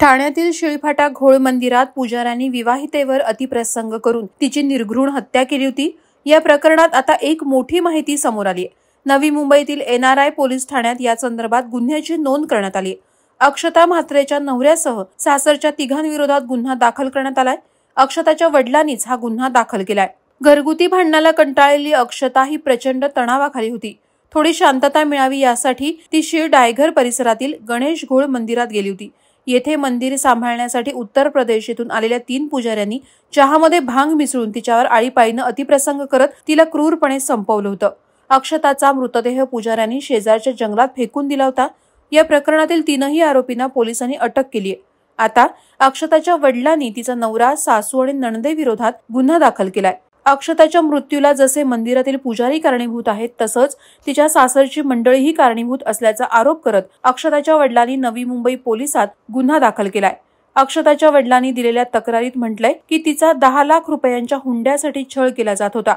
ठाण्यातील शिळफाटा घोळ मंदिरात पुजाऱ्यांनी विवाहितेवर अतिप्रसंग करून तिची निर्घृण हत्या केली होती। या प्रकरणात आता एक मोठी माहिती समोर आली आहे। नवी मुंबईतील NRI पोलीस ठाण्यात या संदर्भात गुन्ह्याची नोंद करण्यात आली आहे। अक्षता म्हात्रेच्या नवऱ्यासह सासरच्या तिघांविरोधात गुन्हा दाखल करण्यात आलाय। अक्षताच्या वडिलांनीच हा गुन्हा दाखल केलाय। घरगुती भांडणाला कंटाळलेली अक्षता ही प्रचंड तणावाखाली होती। थोडी शांतता मिळावी यासाठी ती शीळ डायघर परिसरातील गणेश घोळ मंदिरात गेली होती। येथे मंदिर सांभाळण्यासाठी उत्तर प्रदेश येथून आलेल्या 3 पुजाऱ्यांनी चहामध्ये भांग मिसळून तिच्यावर आळीपाळीनं अतिप्रसंग करत तिला क्रूरपणे संपवलं होतं। अक्षताचा मृतदेह पुजाऱ्यांनी शेजारच्या जंगलात फेकून दिला होता। या प्रकरणातील 3ही आरोपींना पोलिसांनी अटक केली आहे। आता अक्षताच्या वडिलांनी तिचा नवरा, सासू आणि नणंदेविरोधात गुन्हा दाखल केलाय। अक्षताच्या मृत्यूला जसे मंदिरातील पुजारी कारणीभूत आहेत तसंच तिच्या सासरची मंडळीही कारणीभूत असल्याचा आरोप करत अक्षताच्या वडिलांनी नवी मुंबई पोलिसात गुन्हा दाखल केलाय। अक्षताच्या वडिलांनी दिलेल्या तक्रारीत म्हटलंय की तिचा 10 लाख रुपयांच्या हुंड्यासाठी छळ केला जात होता।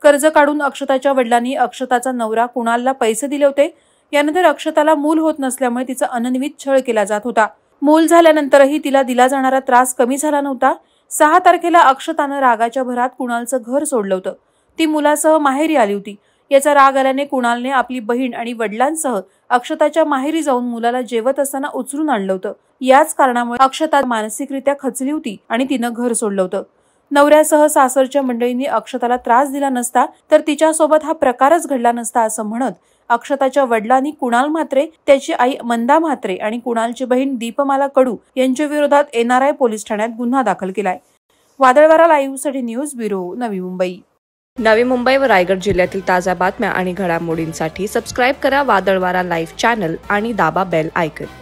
कर्ज काढून अक्षताच्या वडिलांनी अक्षताचा नवरा कुणालला पैसे दिले होते। यानंतर अक्षताला मूल होत नसल्यामुळे तिचा अनन्वित छळ केला जात होता। मूल झाल्यानंतरही तिला दिला जाणारा त्रास कमी झाला नव्हता। 6 तारखेला अक्षतानं रागाच्या भरात कुणालचं घर सोडलं होतं। ती मुलासह माहेरी आली होती। याचा राग आल्याने कुणालने आपली बहीण आणि वडिलांसह अक्षताच्या माहेरी जाऊन मुलाला जेवत असताना उचलून आणलं होतं। याच कारणामुळे अक्षता मानसिकरित्या खचली होती आणि तिनं घर सोडलं होतं। नवऱ्यासह सासरच्या मंडळींनी अक्षताला त्रास दिला नसता तर तिच्यासोबत हा प्रकारच घडला नसता असं म्हणत अक्षताच्या वडिलांनी कुणाल म्हात्रे, त्याची आई मंदा म्हात्रे आणि कुणालची बहीण दीपमाला कडू यांच्या विरोधात NRI पोलीस ठाण्यात गुन्हा दाखल केलाय। वादळवारा लाईव्हसाठी न्यूज ब्युरो, नवी मुंबई। नवी मुंबई व रायगड जिल्ह्यातील ताज्या बातम्या आणि घडामोडींसाठी सबस्क्राईब करा वादळवारा लाईव्ह चॅनल आणि दाबा बेल आयकॉन।